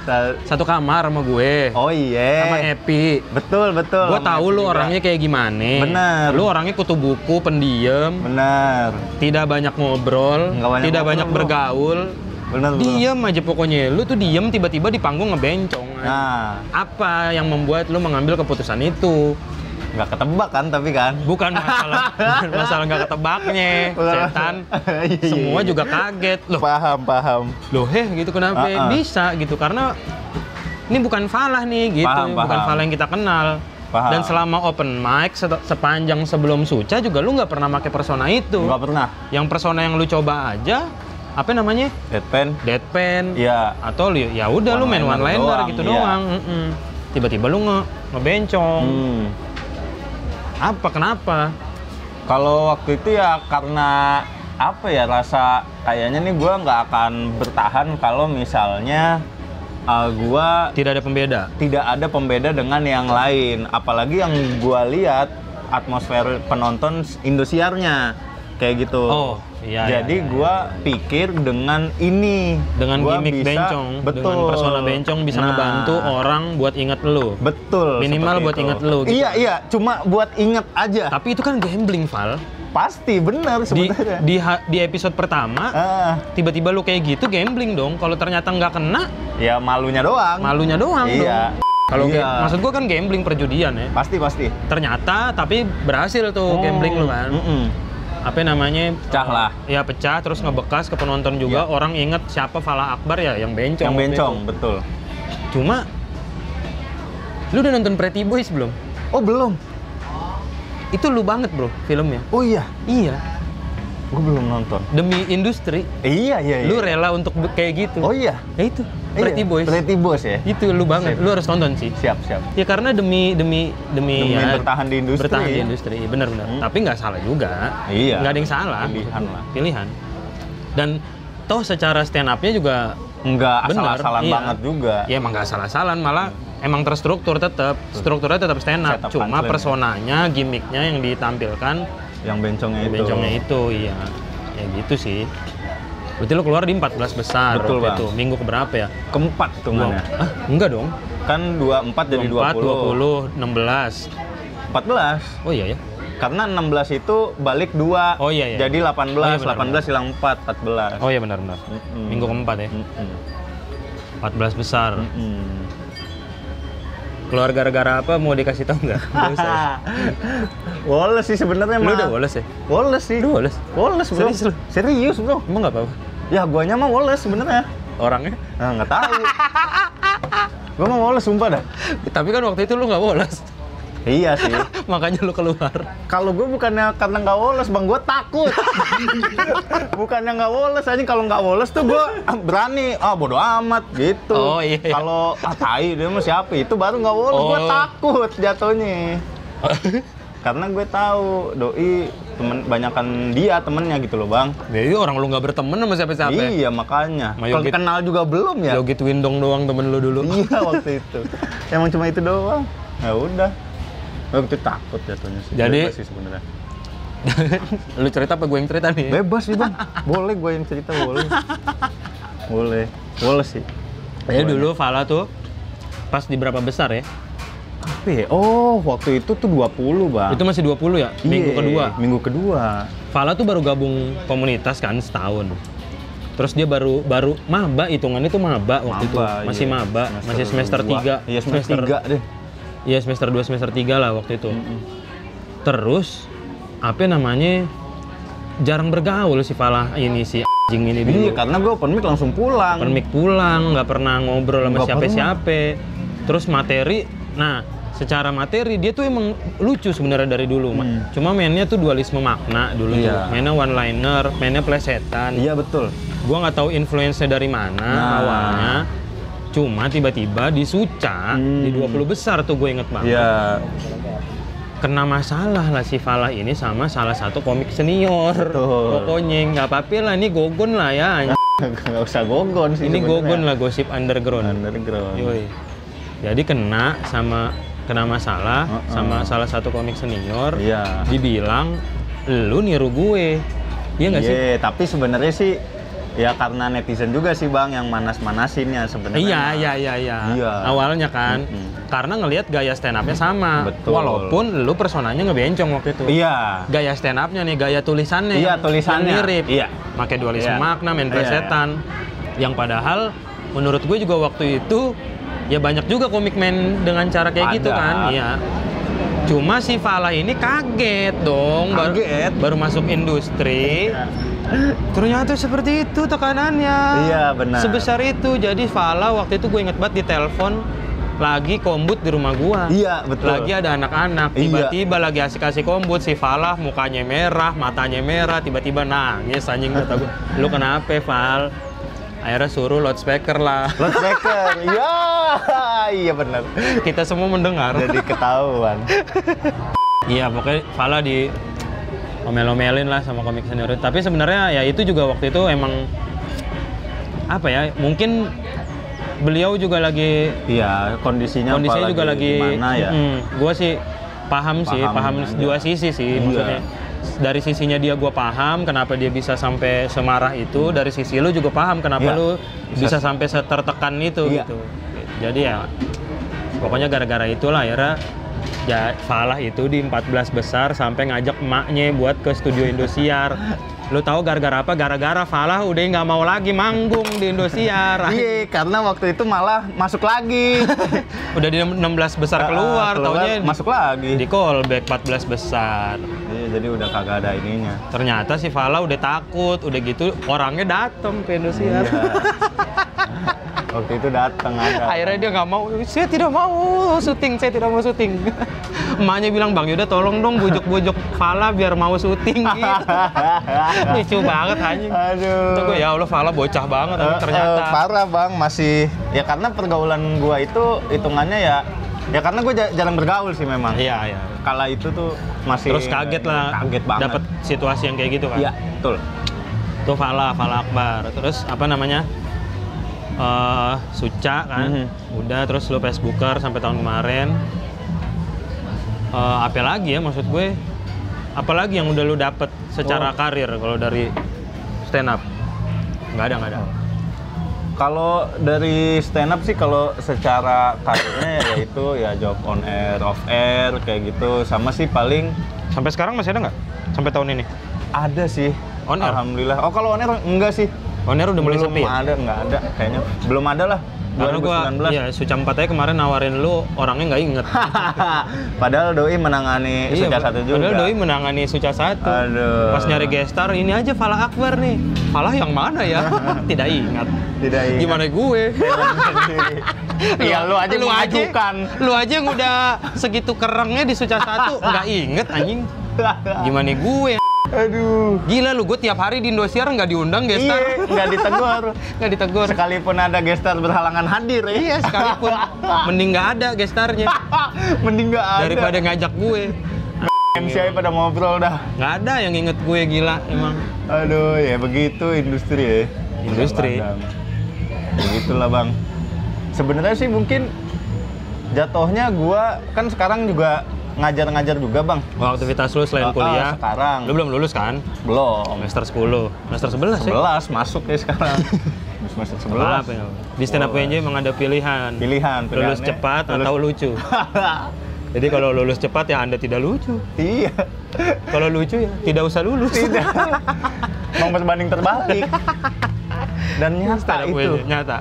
Sa- kamar sama gue. Oh iya. Sama Epi. Betul. Gue Sama tahu Epi lu juga. orangnya kayak gimana. Bener. Lu orangnya kutu buku, pendiam, Benar. tidak banyak ngobrol, Nggak banyak tidak ngobrol, banyak bro. bergaul. Benar. Bro. Diem aja pokoknya. Lu tuh diem tiba-tiba di panggung ngebencong. Nah, Apa yang membuat lu mengambil keputusan itu? nggak ketebak kan tapi kan. Bukan masalah nggak ketebaknya, setan. Iya. Semua juga kaget. Loh, Paham. loh gitu kenapa bisa gitu? Karena ini bukan Falah nih gitu, Paham. bukan Falah yang kita kenal. Paham. Dan selama open mic sepanjang sebelum Suca juga lu nggak pernah pakai persona itu. Nggak pernah. Yang persona yang lu coba aja apa namanya? Deadpan. Iya. Atau ya udah lu main one One-liner liner doang, gitu iya. doang. Tiba-tiba lu ngebencong. Kenapa? Kalau waktu itu ya karena apa ya, rasa kayaknya nih gue nggak akan bertahan kalau misalnya gue Tidak ada pembeda. tidak ada pembeda dengan yang lain. Apalagi yang gue lihat atmosfer penonton Indosiarnya kayak gitu. Oh, iya. Jadi gue pikir dengan ini, Dengan gua gimmick bisa- bencong, betul. dengan persona bencong bisa Nah, ngebantu orang buat inget lu. Betul. Minimal seperti buat itu. inget lu gitu. Iya, cuma buat inget aja. Tapi itu kan gambling, Val. Pasti bener sebenarnya. Di episode pertama, tiba-tiba lu kayak gitu gambling dong. Kalau ternyata nggak kena, Ya malunya doang. malunya doang Iya. dong. Kalau Iya. maksud gua kan gambling perjudian ya. Pasti. Ternyata tapi berhasil tuh gambling lu kan. Apa namanya? Pecah lah. Ya pecah terus ngebekas ke penonton juga. Iya. Orang inget siapa Falah Akbar ya yang bencong. Yang waktu bencong, itu. betul. Cuma lu udah nonton Pretty Boys belum? Oh belum. Itu lu banget bro filmnya. Oh iya. Iya. Gue belum nonton. Demi industri. Iya. Lu rela untuk kayak gitu. Oh iya. Ya itu. Pretty Iya, Boys. Pretty Boys ya. Itu lu banget. Sip. Lu harus tonton sih. Siap. Ya karena demi ya, bertahan di industri. Bertahan di ya. industri, benar-benar. Tapi nggak salah juga. Iya. Nggak ada yang salah. Pilihan lah. Pilihan. Dan toh secara stand up-nya juga Enggak bener, asal-asalan iya. banget juga. Ya emang nggak salah-salan, malah emang terstruktur tetap. Strukturnya tetap stand up. Setup Cuma punchline. personanya, gimmicknya yang ditampilkan Yang bencongnya itu. bencongnya itu, iya. Ya gitu sih. Berarti lo keluar di 14 besar Betul, waktu Bang. itu. Minggu keberapa ya? Keempat tuh mana? Ah, enggak dong. Kan 24 jadi 20, 16. 14. Oh iya ya. Karena 16 itu balik 2. Oh iya. Jadi 18, Oh, iya, benar, 18 hilang 4, 14. Oh iya benar-benar. Minggu keempat ya. 14 besar. Keluar gara-gara apa mau dikasih tahu nggak? Nggak usah ya? Woles sih sebenarnya Lu mah. udah woles ya? Woles sih. Lu woles? Woles, bro. Serius lu? Serius, bro. Emang nggak apa-apa? Ya, guanya mah woles sebenarnya. Orangnya? Nah, nggak tahu. Gua mah woles sumpah dah. Tapi kan waktu itu lu nggak woles. Iya sih. Makanya lu keluar. Kalau gue bukannya karena nggak woles, bang, gue takut. Bukannya nggak woles aja, kalau nggak woles tuh gue berani. Bodo amat gitu. Oh, iya. Kalau tai dia mah siapa itu baru nggak woles, gue Oh. takut jatuhnya. karena gue tahu doi banyakan dia temennya gitu loh bang. Jadi orang lu nggak berteman sama siapa-siapa. Iya makanya. Kalau kenal juga belum ya. Yogit Windong doang temen lu dulu. Iya waktu itu. Emang cuma itu doang. Ya udah. Waktu itu takut jatuhnya sih. Jadi sih sebenarnya. Lu cerita apa gue yang cerita nih? Bebas sih bang. Boleh gue yang cerita boleh. Boleh sih. Ya dulu Fala tuh pas di berapa besar ya? Apa ya? Oh, waktu itu tuh 20, Bang. Itu masih 20 ya? Minggu kedua. Fala tuh baru gabung komunitas kan setahun. Terus dia baru maba, hitungannya tuh maba waktu itu. Masih maba, masih semester 3. Iya, semester 3 deh. Iya, semester 2, semester 3 lah waktu itu. Terus apa namanya? Jarang bergaul si Fala ini si anjing ini dulu. Iya, karena gue open mic langsung pulang. Open mic pulang, nggak pernah ngobrol sama siapa-siapa. Terus materi, nah secara materi dia tuh emang lucu sebenarnya dari dulu. Cuma mainnya tuh dualisme makna dulu tuh. Mainnya one liner, mainnya plesetan. Iya betul. Gua nggak tahu influence-nya dari mana awalnya. Cuma tiba-tiba di Suca, di 20 besar tuh gue inget banget. Iya. Kena masalah lah si Fala ini sama salah satu komik senior. Pokoknya nggak apa-apa lah, ini gogon lah ya. Nggak usah gogon sih. Ini gogon lah, gosip underground. Yoi. Jadi kena masalah sama salah satu komik senior. Iya. Dibilang lu niru gue. Iya nggak sih? Iya, tapi sebenarnya sih ya karena netizen juga sih Bang yang manas-manasinnya sebenarnya. Iya. Awalnya kan. Karena ngelihat gaya stand up-nya sama. Betul. Walaupun lu personanya ngebencong waktu itu. Iya. Gaya stand up-nya nih, gaya tulisannya. Iya, tulisannya mirip. Iya. Pakai dualisme makna, main plesetan. Yang padahal menurut gue juga waktu itu ya banyak juga komik main dengan cara kayak gitu kan. Iya. Cuma si Fala ini kaget dong. Baru masuk industri. Ternyata seperti itu tekanannya. Iya benar. Sebesar itu. Jadi Fala waktu itu gue inget banget di telepon lagi kombut di rumah gua. Iya betul. Lagi ada anak-anak. Tiba-tiba lagi asik-asik kombut si Fala mukanya merah, matanya merah, tiba-tiba nangis anjing kata gua. Lu kenapa, Val? Akhirnya suruh loudspeaker lah. Loudspeaker, iya benar. Kita semua mendengar. Jadi ketahuan. Iya pokoknya Fala di omel-omelin lah sama komik senior. Tapi sebenarnya ya itu juga waktu itu emang apa ya? Mungkin beliau juga lagi. Iya kondisinya juga lagi. Gimana ya? Gua sih paham dua sisi sih maksudnya. Dari sisinya dia gue paham kenapa dia bisa sampai semarah itu, dari sisi lu juga paham kenapa lu bisa sampai setertekan itu gitu. Jadi ya pokoknya gara-gara itulah akhirnya ya Falah itu di 14 besar sampai ngajak emaknya buat ke studio Indosiar. Lu tahu gara-gara apa? Gara-gara Falah udah nggak mau lagi manggung di Indosiar. Iya, karena waktu itu malah masuk lagi. Udah di 16 besar keluar taunya masuk lagi. Di callback 14 besar. Iya, jadi udah kagak ada ininya. Ternyata si Falah udah takut, udah gitu orangnya dateng ke Indosiar. Iya. Waktu itu datang ada. Akhirnya dia nggak mau, saya tidak mau syuting. Emaknya bilang, Bang Yuda tolong dong bujuk-bujuk Fala biar mau syuting gitu. Lucu banget anjing. Aduh. Tuh gue ya Allah Fala bocah banget ternyata. Parah Bang, masih ya karena pergaulan gua itu hitungannya ya karena gue jarang bergaul sih memang. Iya. Kala itu tuh masih terus kaget banget. Dapet situasi yang kayak gitu kan. Iya, betul. Tuh Fala Akbar. Terus apa namanya? Suca kan, udah terus lu Facebooker sampai tahun kemarin. Apa lagi ya maksud gue? Apalagi yang udah lu dapet secara karir kalau dari stand up? Nggak ada. Kalau dari stand up sih kalau secara karirnya yaitu ya job on air, off air kayak gitu. Sama sih paling sampai sekarang masih ada nggak? Sampai tahun ini? Ada sih. On air? Alhamdulillah. Oh kalau on air enggak sih. On air udah mulai sepi ya? Nggak ada kayaknya. Belum ada lah. Karena gua, iya, Suca 4 aja kemarin nawarin lu, orangnya nggak inget. Padahal Doi menangani Suca 1 juga. Padahal Doi menangani Suca 1. Aduh. Pas nyari gestar, ini aja Falah Akbar nih. Falah yang mana ya? Tidak ingat. Gimana gue? Iya, lu aja mengajukan. Lu aja yang udah segitu kerengnya di Suca 1, nggak inget anjing. Gimana gue? Aduh. Gila lu, gue tiap hari di Indosiar nggak diundang gestar. Iya, nggak ditegur. Sekalipun ada gestar berhalangan hadir ya. Iya, sekalipun. Mending nggak ada gestarnya. Mending nggak ada. Daripada ngajak gue. MCI pada ngobrol dah. Nggak ada yang inget gue, gila emang. Aduh, ya begitu industri ya. Industri. Begitulah Bang. Sebenarnya sih mungkin jatuhnya gua kan sekarang juga ngajar-ngajar juga Bang. Oh, aktivitas lu selain kuliah? Sekarang. Lu belum lulus kan? Belum. Semester 10. Semester 11 ya? 11 masuk ya sekarang. Semester 11. Apa ya? Di stand up UNJ emang ada pilihan. Lulus cepat atau lucu. Jadi kalau lulus cepat ya Anda tidak lucu. Iya. Kalau lucu ya tidak usah lulus. Tidak. Mau berbanding terbalik. Dan nyata itu. Nyata.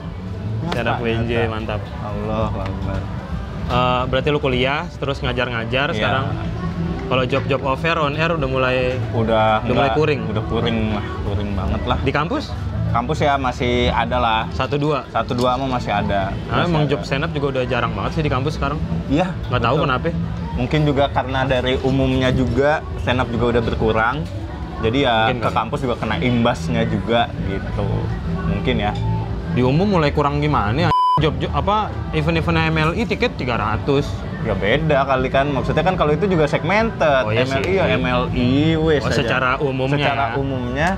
Stand up UNJ mantap. Allah Akbar. Berarti lu kuliah terus ngajar-ngajar sekarang. Kalau job-job offer on air udah mulai mulai kuring. Udah kuring lah, kuring banget lah. Di kampus? Kampus ya masih ada lah. 1-2 mah masih ada. Emang job stand up juga udah jarang banget sih di kampus sekarang. Iya. Nggak tahu kenapa. Mungkin juga karena dari umumnya juga stand up juga udah berkurang. Jadi ya mungkin ke kampus juga kena imbasnya juga gitu. Mungkin ya. Di umum mulai kurang gimana ya? Job apa event-event MLI tiket 300. Ya beda kali kan. Maksudnya kan kalau itu juga segmented. Oh, iya MLI sih. ya MLI wes. Secara umumnya. Secara umumnya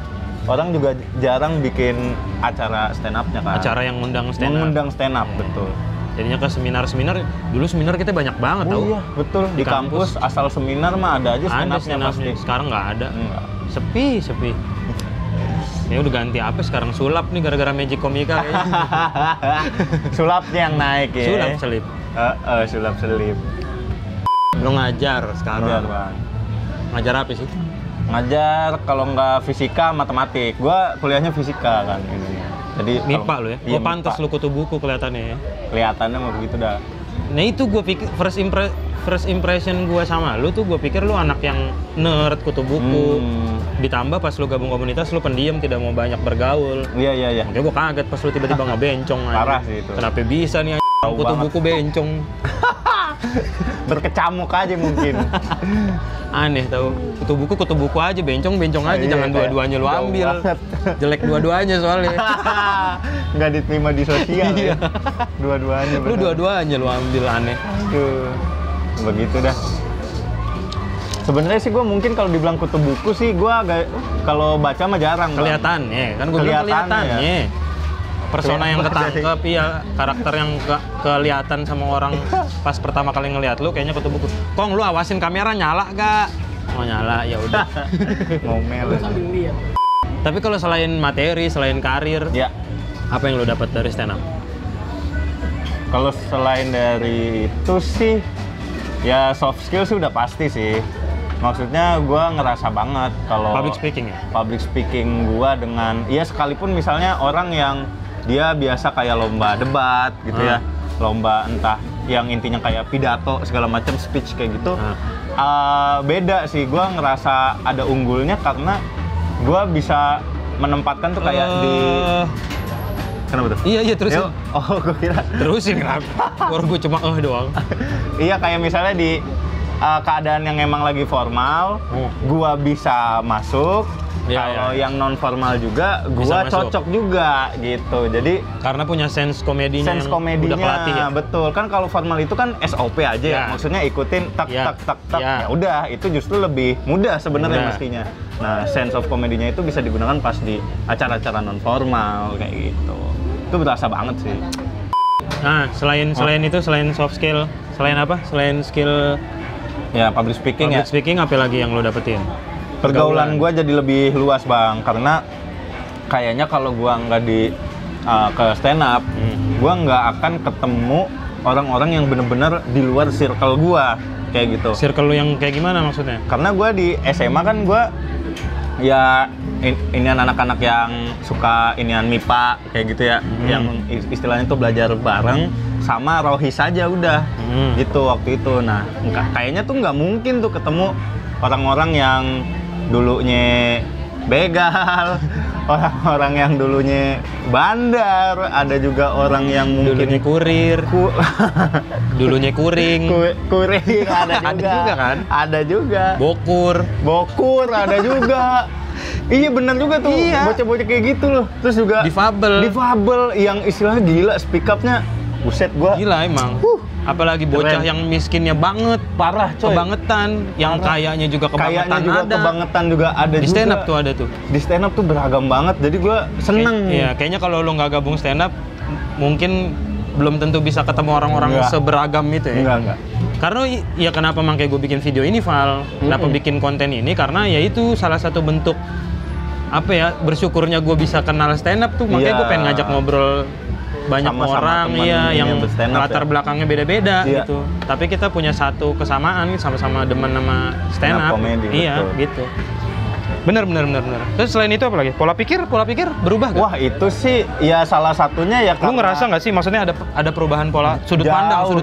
orang juga jarang bikin acara stand up-nya kan. Acara yang ngundang stand up. Mengundang stand up, betul. Jadinya ke seminar-seminar, dulu seminar kita banyak banget tau. Iya, betul. Di kampus asal seminar mah ada aja stand up-nya pasti. Sekarang nggak ada. Enggak. Sepi. Ya udah ganti apa sekarang, sulap nih gara-gara Magic Komika kayaknya. Sulapnya yang naik ya. Sulap selip. Sulap selip. Lo ngajar sekarang. Ngajar, Bang. Ngajar apa sih? Ngajar kalau nggak fisika, matematik. Gua kuliahnya fisika kan ini. Jadi MIPA lo ya? Iya, Gua pantas lu kutu buku kelihatannya ya. Kelihatannya mau begitu dah. Nah itu gue pikir first impression gue sama lu tuh, gue pikir lu anak yang nerd kutu buku. Ditambah pas lu gabung komunitas lu pendiam, tidak mau banyak bergaul. Iya. Makanya gue kaget pas lu tiba-tiba ngebencong. Parah sih itu. Kenapa bisa nih kutu buku bencong? Berkecamuk aja mungkin. Aneh tau. Kutu buku aja, bencong aja. Jangan dua-duanya lu ambil. Jelek dua-duanya soalnya. Nggak diterima di sosial ya. Dua-duanya. Lu dua-duanya lu ambil, aneh. Aduh. Begitu dah. Sebenarnya sih gue mungkin kalau dibilang kutu buku sih gue agak kalau baca mah jarang. Kelihatannya kan gue bilang kelihatannya. Ya. Persona yang ketangkep, iya, karakter yang kelihatan sama orang pas pertama kali ngelihat lu kayaknya kutu buku. Kong, lu awasin kamera nyala gak? Oh nyala, ya udah. Ngomel. Sambil lihat. Tapi kalau selain materi, selain karir, ya, apa yang lu dapat dari stand up? Kalau selain dari itu sih, ya soft skill sih udah pasti sih. Maksudnya gue ngerasa banget kalau Public speaking ya? Public speaking gue dengan, ya sekalipun misalnya orang yang dia biasa kayak lomba debat gitu ya, lomba entah yang intinya kayak pidato segala macam, speech kayak gitu, beda sih. Gue ngerasa ada unggulnya karena gue bisa menempatkan tuh kayak di kenapa tuh? Iya terusin. Oh gue kira terusin kenapa? Baru gue cuma doang. Iya kayak misalnya di keadaan yang emang lagi formal, gua bisa masuk. Kalau yang non formal juga, gua cocok juga gitu. Jadi karena punya sense komedinya udah kelatih ya. Betul. Kan kalau formal itu kan SOP aja ya. Maksudnya ikutin tak. Ya udah, itu justru lebih mudah sebenarnya mestinya. Nah, sense of komedinya itu bisa digunakan pas di acara-acara non formal kayak gitu. Itu berasa banget sih. Nah, selain itu, selain soft skill, selain apa? Selain skill ya public speaking Public speaking apa lagi yang lo dapetin? Pergaulan gue jadi lebih luas Bang, karena kayaknya kalau gue nggak ke stand up, gue nggak akan ketemu orang-orang yang bener-bener di luar circle gue kayak gitu. Circle lo yang kayak gimana maksudnya? Karena gue di SMA kan gue ya inian anak-anak yang suka inian MIPA kayak gitu ya, yang istilahnya tuh belajar bareng sama rohis saja udah gitu waktu itu. Nah kayaknya tuh nggak mungkin tuh ketemu orang-orang yang dulunya begal, orang-orang yang dulunya bandar, ada juga orang yang mungkin dulunya kurir, dulunya kuring, kuring ada juga kan? Ada juga. Bokur ada juga. Iya benar juga tuh, bocah-bocah kayak gitu loh. Terus juga difabel yang istilahnya gila, speak up-nya buset gua. Gila emang. Apalagi bocah yang miskinnya banget, parah coy. Kebangetan, yang kayaknya juga kebangetan ada. Kebangetan juga ada di stand up tuh ada tuh. Di stand up tuh beragam banget. Jadi gue seneng. Iya, kayaknya kalau lo nggak gabung stand up, mungkin belum tentu bisa ketemu orang-orang seberagam itu ya. Enggak. Karena ya kenapa makanya gue bikin video ini, Val? Kenapa bikin konten ini? Karena ya itu salah satu bentuk apa ya, bersyukurnya gue bisa kenal stand up tuh. Makanya gue pengen ngajak ngobrol banyak orang ya yang latar belakangnya beda-beda gitu. Tapi kita punya satu kesamaan, sama-sama demen sama stand up. Iya, gitu. Bener. Terus selain itu apa lagi? Pola pikir berubah gak? Wah, itu sih ya salah satunya ya. Lu ngerasa nggak sih, maksudnya ada perubahan pola sudut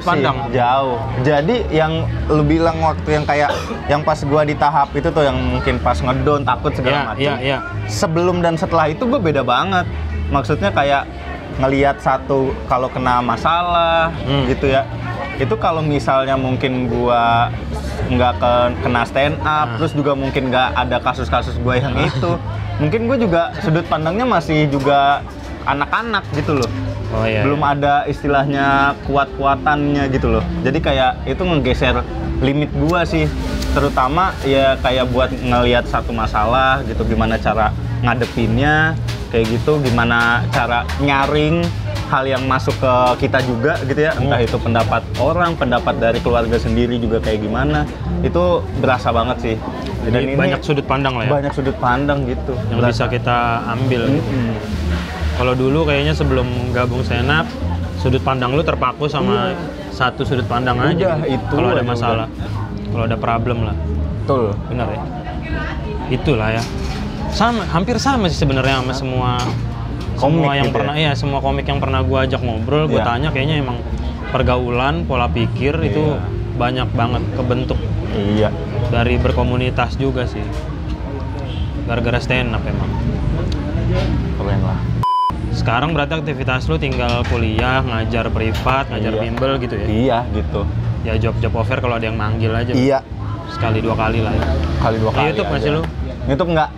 pandang? Jauh. Jadi yang lu bilang waktu yang kayak yang pas gua di tahap itu tuh, yang mungkin pas ngedown, takut segala macam. Iya. Sebelum dan setelah itu gua beda banget. Maksudnya kayak ngelihat satu kalau kena masalah gitu ya. Itu kalau misalnya mungkin gua nggak kena stand up, terus juga mungkin nggak ada kasus-kasus gua yang itu, mungkin gua juga sudut pandangnya masih juga anak-anak gitu loh. Belum ada istilahnya kuat-kuatannya gitu loh. Jadi kayak itu ngegeser limit gua sih, terutama ya kayak buat ngelihat satu masalah gitu, gimana cara ngadepinnya kayak gitu, gimana cara nyaring hal yang masuk ke kita juga gitu ya, entah itu pendapat orang, pendapat dari keluarga sendiri juga kayak gimana, itu berasa banget sih. Dan ini banyak sudut pandang lah ya. Banyak sudut pandang gitu yang bisa kita ambil. Kalau dulu kayaknya sebelum gabung stand up, sudut pandang lu terpaku sama satu sudut pandang aja. Kalau ada masalah, kalau ada problem lah. Betul. Benar ya. Itulah ya. Hampir sama sih sebenarnya sama semua yang gitu pernah semua komik yang pernah gua ajak ngobrol, gua tanya, kayaknya emang pergaulan, pola pikir itu banyak banget kebentuk. Iya. Dari berkomunitas juga sih. Gara-gara stand up emang. Keren lah. Sekarang berarti aktivitas lu tinggal kuliah, ngajar privat, ngajar bimbel gitu ya? Iya, gitu. Ya job offer kalau ada yang manggil aja. Iya. Sekali dua kali lah ya. Kali dua kali. YouTube masih lu? YouTube enggak.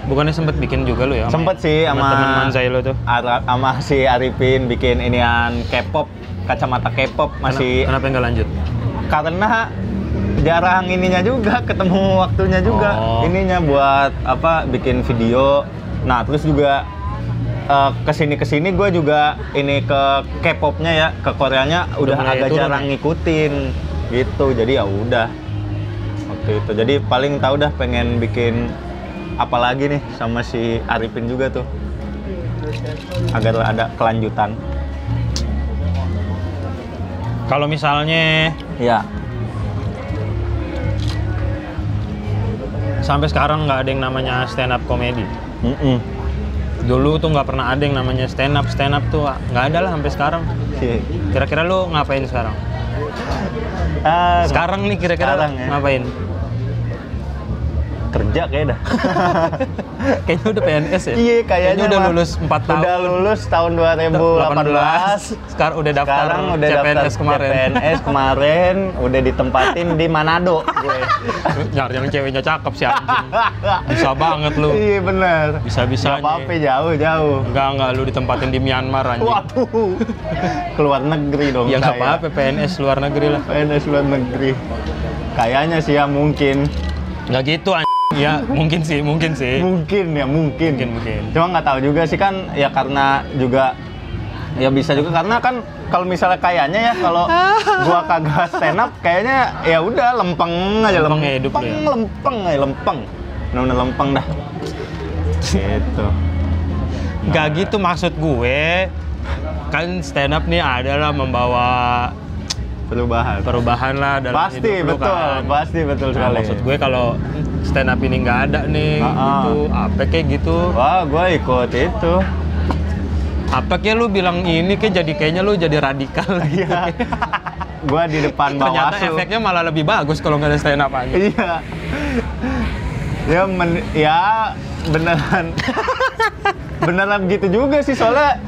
Bukannya sempet bikin juga lu ya? Sempet sih sama teman Manzai lu tuh. Sama si Arifin bikin inian K-pop, kacamata K-pop masih. Kenapa enggak lanjut? Karena jarang ininya juga, ketemu waktunya juga. Ininya buat apa, bikin video. Nah, terus juga kesini gue juga ini ke K-popnya ya, ke Koreanya udah agak jarang ngikutin gitu. Jadi ya udah waktu itu. Jadi paling tahu dah pengen bikin apa lagi nih sama si Arifin juga tuh, agar ada kelanjutan. Kalau misalnya sampai sekarang nggak ada yang namanya stand up comedy. Dulu tuh nggak pernah ada yang namanya stand up tuh nggak ada lah sampai sekarang. Kira-kira lu ngapain sekarang? Sekarang nih kira-kira ngapain? Kerja kayak dah. Kayaknya udah PNS ya? Iya, kayaknya udah lulus 4 tahun. Udah lulus tahun 2018. Sekarang udah daftar CPNS kemarin. CPNS kemarin udah ditempatin di Manado gue. Nyari yang ceweknya cakep sih anjing. Bisa banget lu. Iya bener. Bisa-bisanya. Gak apa-apa, jauh. Enggak, lu ditempatin di Myanmar anjing. Waduh. Keluar negeri dong. Ya nggak apa-apa, PNS luar negeri lah. PNS luar negeri. Kayaknya sih ya mungkin. Nggak gitu anjing. Ya mungkin sih. Mungkin. Cuma nggak tahu juga sih kan, ya karena juga ya bisa juga karena kan kalau misalnya kayaknya ya kalau gua kagak stand up kayaknya ya udah lempeng aja. Bener-bener lempeng dah. Gitu. Nggak gitu maksud gue. Kan stand up nih adalah membawa perubahan lah dalam hidup lu kan. Pasti betul sekali. Maksud gue kalau stand up ini nggak ada nih, gitu, apa kayak gitu. Wah, gue ikut itu. Apa kayak lu bilang ini kayaknya lu jadi radikal. Iya. Gue di depan Bawaslu. Ternyata efeknya malah lebih bagus kalau nggak ada stand up aja. Iya. Ya beneran gitu juga sih, soalnya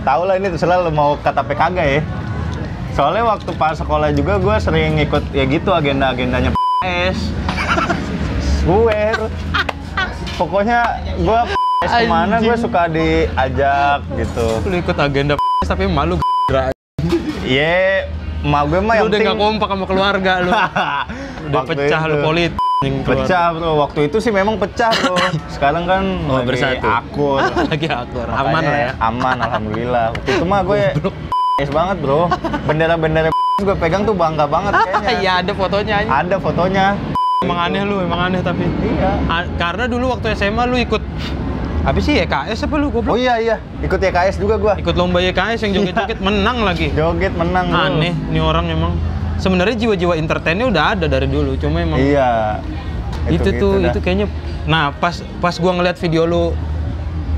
tau lah ini selalu mau KTP kagak ya. Soalnya waktu pas sekolah juga gue sering ikut ya gitu agenda-agendanya PS. Gue pokoknya gue kemana gue suka diajak gitu. Lu ikut agenda tapi malu. Iya, emak gue mah yang udah nggak kompak sama keluarga lu. Udah pecah lu politik. Pecah bro, waktu itu sih memang pecah bro. Sekarang kan lagi bersatu. akur. Lagi akur, aman lah ya. Aman, alhamdulillah. Waktu itu mah gue banget bro. Bendera-bendera gue pegang tuh bangga banget kayaknya. Iya ada fotonya aja. Ada fotonya. Emang aneh lu, emang aneh tapi. Iya. Karena dulu waktu SMA lu ikut apa sih YKS apa lu goblok? Oh iya, ikut YKS juga gua. Ikut lomba YKS yang joget-joget menang lagi. Joget menang bro. Aneh, nih orang memang. Sebenarnya jiwa-jiwa entertainnya udah ada dari dulu, cuma emang iya. Itu kayaknya. Nah, pas gua ngeliat video lu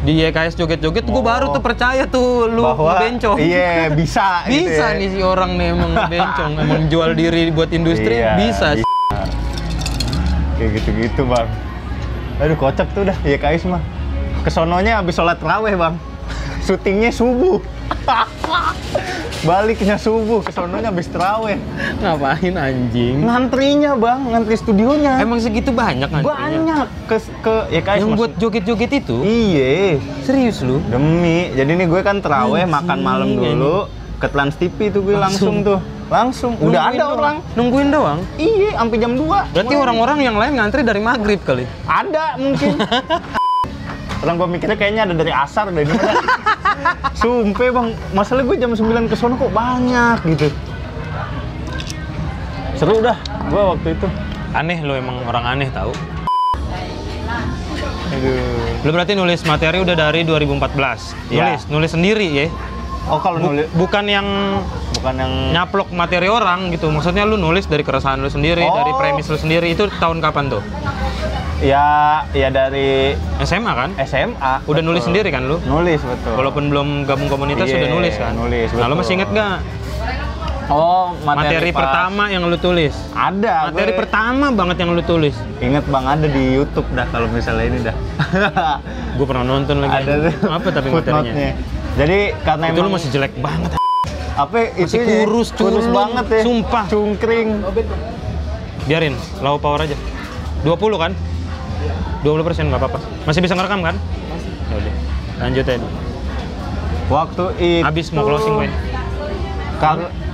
di YKS joget-joget, gua baru tuh percaya tuh lu bencong. Iya, bisa gitu bisa nih si orang nih emang bencong, emang jual diri buat industri bisa. Kayak gitu-gitu, Bang. Aduh, kocak tuh dah YKS mah. Kesononya habis sholat raweh, Bang. Syutingnya subuh. Baliknya subuh, kesononya habis terawih. Ngapain anjing? Ngantrinya bang, ngantri studionya. Emang segitu banyak ngantrinya? Banyak ke YKS. Yang buat joget-joget itu? Iya. Serius lu? Demi, jadi nih gue kan terawih makan malam dulu ke Trans TV tuh gue langsung tuh. Langsung, udah ada orang. Nungguin doang? Iya, sampai jam 2. Berarti orang-orang yang lain ngantri dari maghrib kali? Ada mungkin. Orang gue mikirnya kayaknya ada dari asar dari mana. Sumpah bang, masalah gue jam 9 ke sono kok banyak gitu. Seru dah gue waktu itu. Aneh lo emang orang aneh tahu. Aduh. Lo berarti nulis materi udah dari 2014. Ya. Nulis sendiri ya. Oh kalau nulis bukan yang nyaplok materi orang gitu. Maksudnya lu nulis dari keresahan lu sendiri, dari premis lu sendiri. Itu tahun kapan tuh? Ya dari SMA kan? SMA. Udah nulis sendiri kan lu? Nulis, betul. Walaupun belum gabung komunitas udah nulis kan? Nulis, betul. Nah, lu masih inget gak? Oh, materi pertama yang lu tulis? Ada. Materi pertama banget yang lu tulis? Ingat bang, ada di YouTube dah kalau misalnya ini dah. Gue pernah nonton lagi. Ada tuh. Apa tapi materinya? Jadi karena itu lu masih jelek banget. Apa masih itu kurus banget ya. Sumpah. Cungkring. Biarin, low power aja. 20 kan? 20% nggak apa-apa. Masih bisa ngerekam kan? Masih. Yaudah, lanjut aja. Waktu itu habis mau closing gue.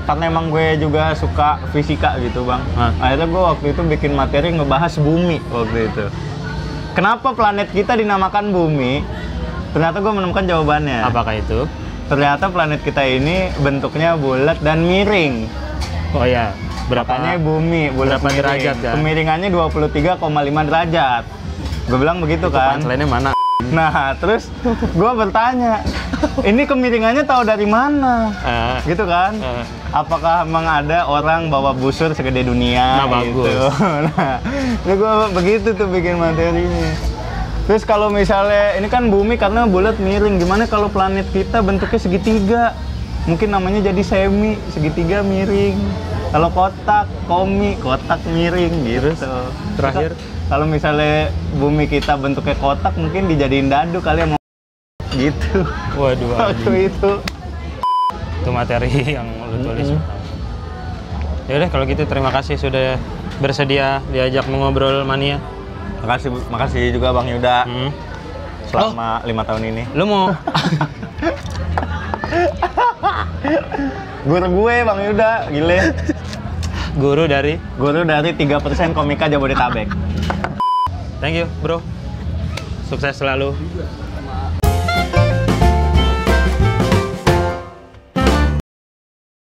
Karena emang gue juga suka fisika gitu bang. Akhirnya gue waktu itu bikin materi ngebahas bumi waktu itu. Kenapa planet kita dinamakan bumi? Ternyata gue menemukan jawabannya. Apakah itu? Ternyata planet kita ini bentuknya bulat dan miring. Oh iya. Makanya bumi bulat berapa derajat ya? Kemiringannya 23,5 derajat. Gue bilang begitu itu kan. Punchline-nya mana? Nah, terus gue bertanya, ini kemiringannya tahu dari mana? Gitu kan? Apakah emang ada orang bawa busur segede dunia? Nah, gitu. bagus. Nah, gue begitu tuh bikin materinya. Terus kalau misalnya, ini kan bumi karena bulat miring, gimana kalau planet kita bentuknya segitiga? Mungkin namanya jadi semi, segitiga miring. Kalau kotak, kotak miring gitu. Terakhir, kalau misalnya bumi kita bentuknya kotak, mungkin dijadiin dadu kali ya mau gitu. Waduh. Waktu itu materi yang lu tulis. Yaudah kalau gitu terima kasih sudah bersedia diajak mengobrol mania. Makasih juga Bang Yuda. Selama 5 tahun ini. Lu mau Guru gue Bang Yuda, gile. Guru dari 3% Komika Jabodetabek. Thank you, bro. Sukses selalu.